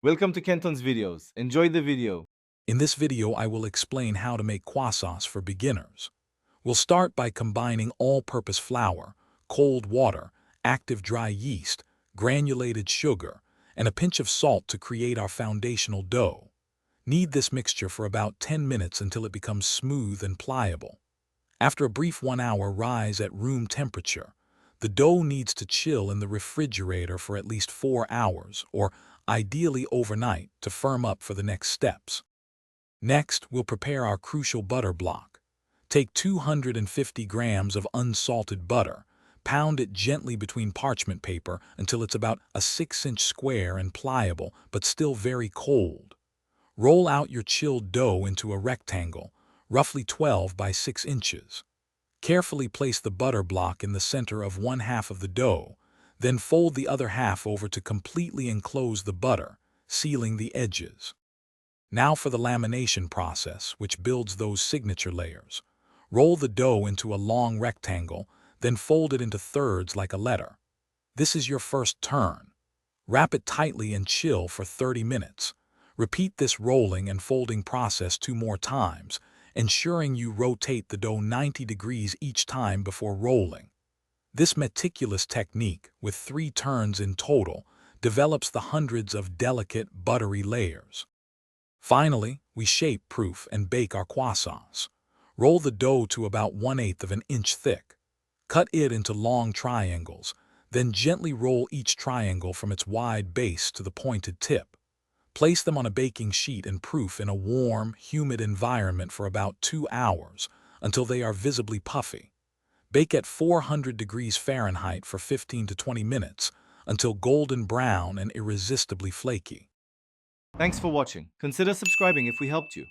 Welcome to Kenton's videos. Enjoy the video. In this video, I will explain how to make croissants for beginners. We'll start by combining all-purpose flour, cold water, active dry yeast, granulated sugar, and a pinch of salt to create our foundational dough. Knead this mixture for about 10 minutes until it becomes smooth and pliable. After a brief 1-hour rise at room temperature, the dough needs to chill in the refrigerator for at least 4 hours, or ideally overnight, to firm up for the next steps. Next, we'll prepare our crucial butter block. Take 250 grams of unsalted butter, pound it gently between parchment paper until it's about a 6-inch square and pliable, but still very cold. Roll out your chilled dough into a rectangle, roughly 12 by 6 inches. Carefully place the butter block in the center of one half of the dough, then fold the other half over to completely enclose the butter, sealing the edges. Now for the lamination process, which builds those signature layers. Roll the dough into a long rectangle, then fold it into thirds like a letter. This is your first turn. Wrap it tightly and chill for 30 minutes. Repeat this rolling and folding process 2 more times, ensuring you rotate the dough 90 degrees each time before rolling. This meticulous technique, with 3 turns in total, develops the hundreds of delicate, buttery layers. Finally, we shape-proof and bake our croissants. Roll the dough to about 1/8 of an inch thick. Cut it into long triangles, then gently roll each triangle from its wide base to the pointed tip. Place them on a baking sheet and proof in a warm, humid environment for about 2 hours until they are visibly puffy. Bake at 400 degrees Fahrenheit for 15 to 20 minutes until golden brown and irresistibly flaky. Thanks for watching. Consider subscribing if we helped you.